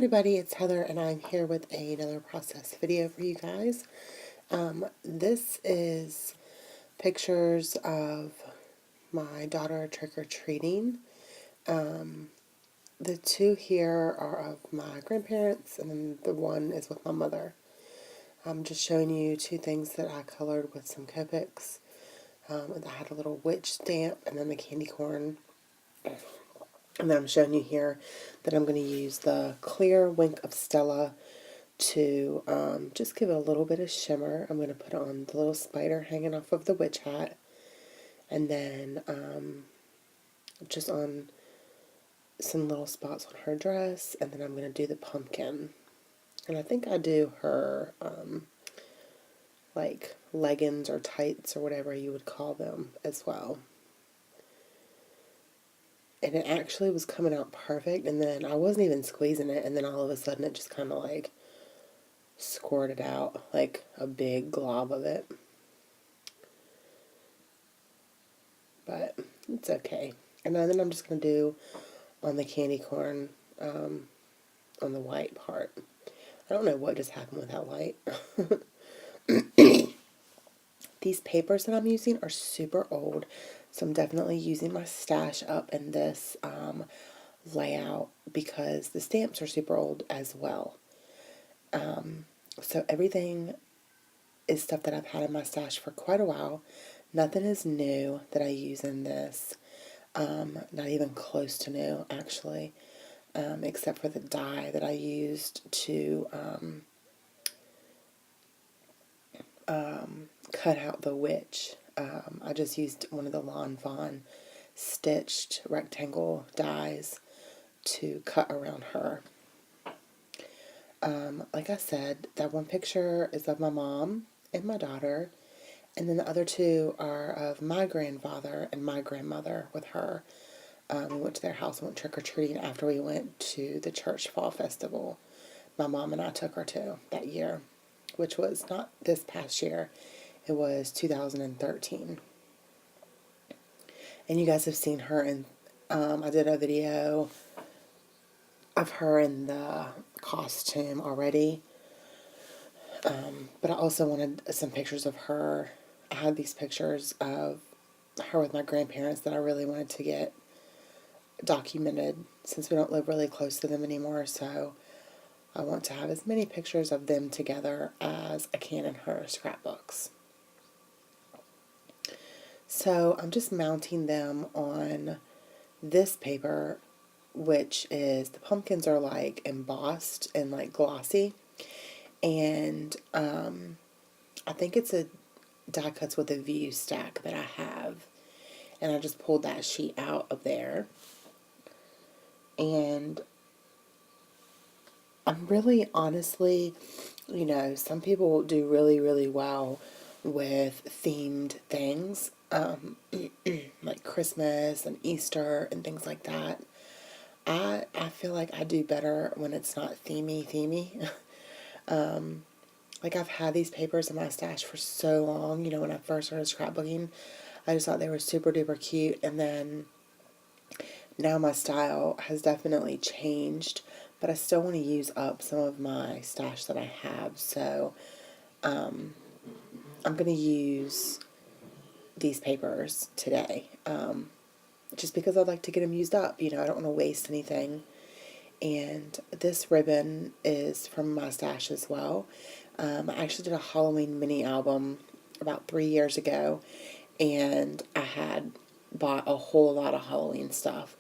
everybody, it's Heather and I'm here with another process video for you guys. This is pictures of my daughter trick-or-treating. The two here are of my grandparents and then the one is with my mother. I'm just showing you two things that I colored with some Copics. I had a little witch stamp and then the candy corn. And then I'm showing you here that I'm going to use the clear Wink of Stella to just give it a little bit of shimmer. I'm going to put on the little spider hanging off of the witch hat. And then just on some little spots on her dress. And then I'm going to do the pumpkin. And I think I do her like leggings or tights or whatever you would call them as well. And it actually was coming out perfect, and then I wasn't even squeezing it, and then all of a sudden it just kind of like squirted out like a big glob of it. But it's okay. And then I'm just going to do on the candy corn on the white part. I don't know what just happened with that light. These papers that I'm using are super old, so I'm definitely using my stash up in this layout because the stamps are super old as well. So everything is stuff that I've had in my stash for quite a while. Nothing is new that I use in this. Not even close to new, actually, except for the die that I used to cut out the witch. I just used one of the Lawn Fawn stitched rectangle dies to cut around her. Like I said, that one picture is of my mom and my daughter, and then the other two are of my grandfather and my grandmother with her. We went to their house and went trick-or-treating after we went to the church fall festival. My mom and I took her to that year, which was not this past year. It was 2013. And you guys have seen her in, I did a video of her in the costume already. But I also wanted some pictures of her. I had these pictures of her with my grandparents that I really wanted to get documented since we don't live really close to them anymore. So I want to have as many pictures of them together as I can in her scrapbooks. So I'm just mounting them on this paper, which is, the pumpkins are like embossed and like glossy. And I think it's a die cuts with a view stack that I have. And I just pulled that sheet out of there. And I'm really honestly, some people do really, really well with themed things, like Christmas and Easter and things like that. I feel like I do better when it's not themey. Like I've had these papers in my stash for so long, when I first started scrapbooking, I just thought they were super duper cute, and then now my style has definitely changed, but I still want to use up some of my stash that I have, so I'm going to use these papers today, just because I'd like to get them used up. I don't want to waste anything. And this ribbon is from my stash as well. I actually did a Halloween mini album about 3 years ago, and I had bought a whole lot of Halloween stuff,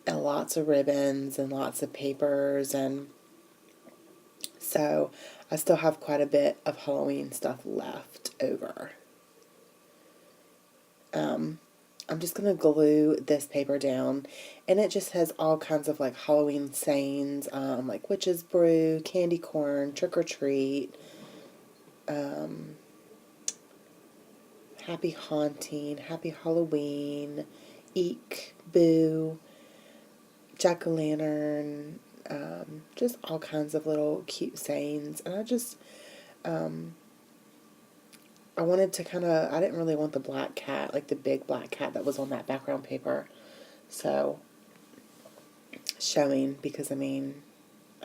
and lots of ribbons and lots of papers, and so I still have quite a bit of Halloween stuff left over. I'm just going to glue this paper down, and it just has all kinds of like Halloween sayings, like witch's brew, candy corn, trick or treat, happy haunting, happy Halloween, eek, boo, jack-o'-lantern, just all kinds of little cute sayings. And I wanted to I didn't really want the black cat, like the big black cat that was on that background paper. So, showing, because I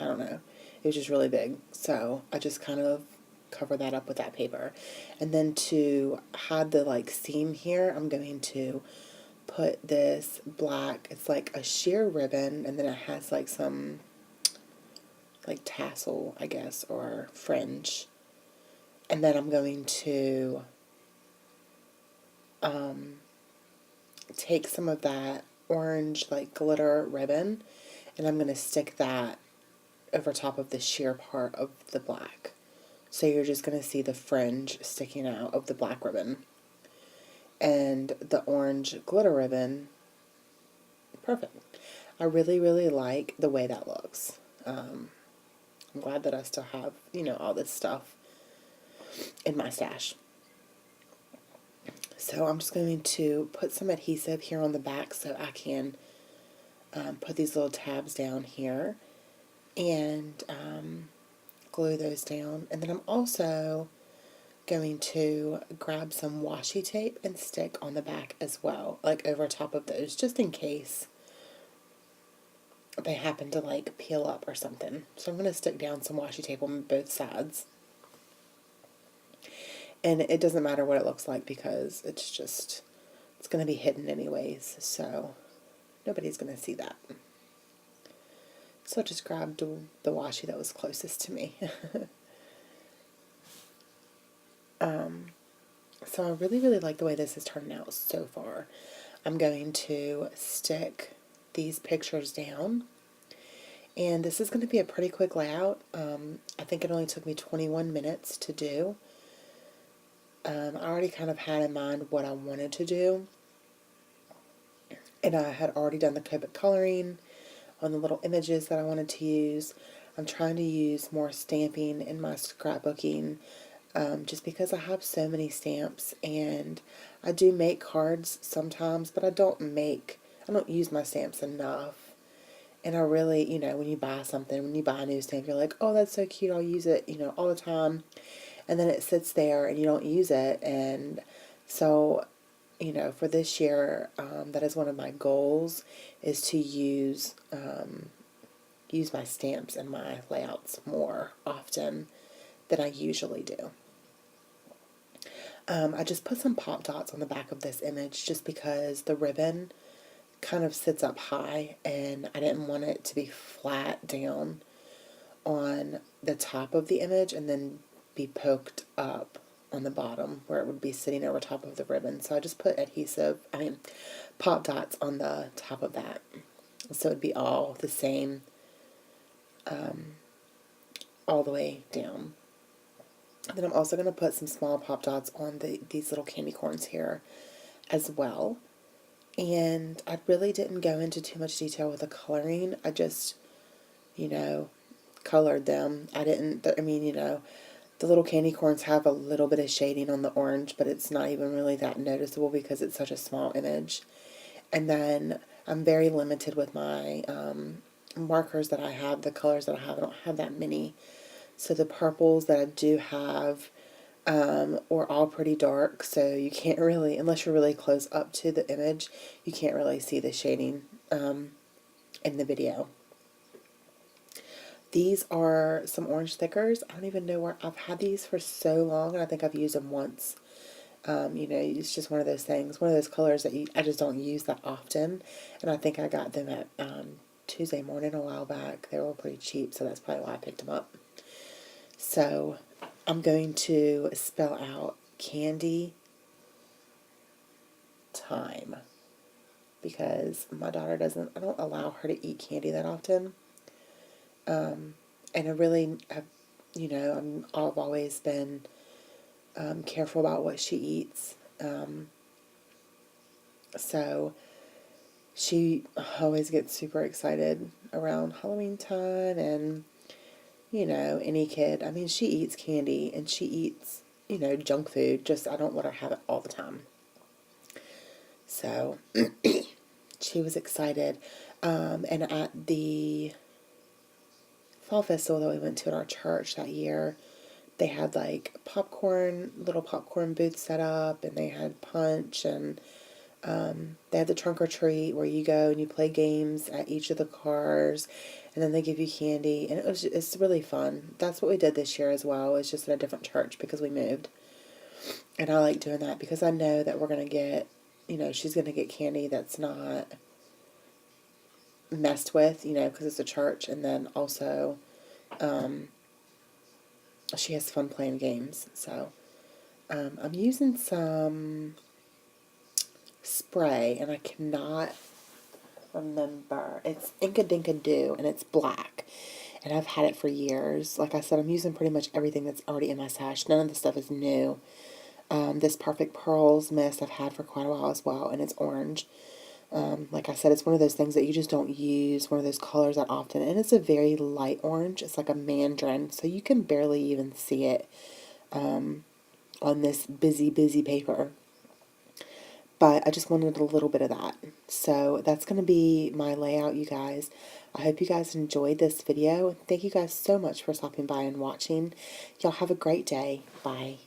I don't know. It was just really big. So I just kind of cover that up with that paper. And then to hide the like seam here, I'm going to put this black, it's like a sheer ribbon, and then it has like some like tassel, I guess, or fringe. And then I'm going to take some of that orange like glitter ribbon, and I'm going to stick that over top of the sheer part of the black. So you're just going to see the fringe sticking out of the black ribbon. And the orange glitter ribbon, perfect. I really, really like the way that looks. I'm glad that I still have, all this stuff in my stash. So I'm just going to put some adhesive here on the back so I can put these little tabs down here and glue those down. And then I'm also going to grab some washi tape and stick on the back as well, like over top of those, just in case they happen to like peel up or something. So I'm going to stick down some washi tape on both sides. And it doesn't matter what it looks like because it's going to be hidden anyways, so nobody's going to see that. So I just grabbed the washi that was closest to me. So I really, really like the way this is turning out so far. I'm going to stick these pictures down. And this is going to be a pretty quick layout. I think it only took me 21 minutes to do. I already kind of had in mind what I wanted to do. And I had already done the Copic coloring on the little images that I wanted to use. I'm trying to use more stamping in my scrapbooking just because I have so many stamps, and I do make cards sometimes, but I don't use my stamps enough. And I really, when you buy something, when you buy a new stamp, you're like, oh, that's so cute, I'll use it, all the time. And then it sits there and you don't use it. And so, for this year, that is one of my goals, is to use my stamps and my layouts more often than I usually do. I just put some pop dots on the back of this image just because the ribbon kind of sits up high and I didn't want it to be flat down on the top of the image and then be poked up on the bottom where it would be sitting over top of the ribbon. So I just put pop dots on the top of that. So it'd be all the same all the way down. Then I'm also going to put some small pop dots on these little candy corns here as well. And I really didn't go into too much detail with the coloring. I just, colored them. The little candy corns have a little bit of shading on the orange, but it's not even really that noticeable because it's such a small image. And then I'm very limited with my markers that I have, the colors that I have. I don't have that many. So the purples that I do have are all pretty dark, so you can't really, unless you're really close up to the image, you can't really see the shading in the video. These are some orange stickers. I don't even know where, I've had these for so long, and I think I've used them once. It's just one of those things, one of those colors that I just don't use that often, and I think I got them at Tuesday Morning a while back. They were pretty cheap, so that's probably why I picked them up. So I'm going to spell out candy time because my daughter I don't allow her to eat candy that often. And I really have, I've always been careful about what she eats. So she always gets super excited around Halloween time and any kid. I mean, she eats candy and she eats, junk food. Just, I don't let her have it all the time. So, she was excited. And at the fall festival that we went to at our church that year, they had like little popcorn booths set up, and they had punch and They have the trunk or treat where you go and you play games at each of the cars, and then they give you candy, and it's really fun. That's what we did this year as well. It's just at a different church because we moved, and I like doing that because I know that we're gonna get, she's gonna get candy that's not messed with, because it's a church, and then also she has fun playing games. So I'm using some spray, and I cannot remember. It's Inka Dinka Doo, and it's black. And I've had it for years. Like I said, I'm using pretty much everything that's already in my stash. None of the stuff is new. This Perfect Pearls mist I've had for quite a while as well, and it's orange. Like I said, it's one of those things that you just don't use, one of those colors that often. And it's a very light orange. It's like a mandarin, so you can barely even see it on this busy paper. But I just wanted a little bit of that. So that's going to be my layout, you guys. I hope you guys enjoyed this video. Thank you guys so much for stopping by and watching. Y'all have a great day. Bye.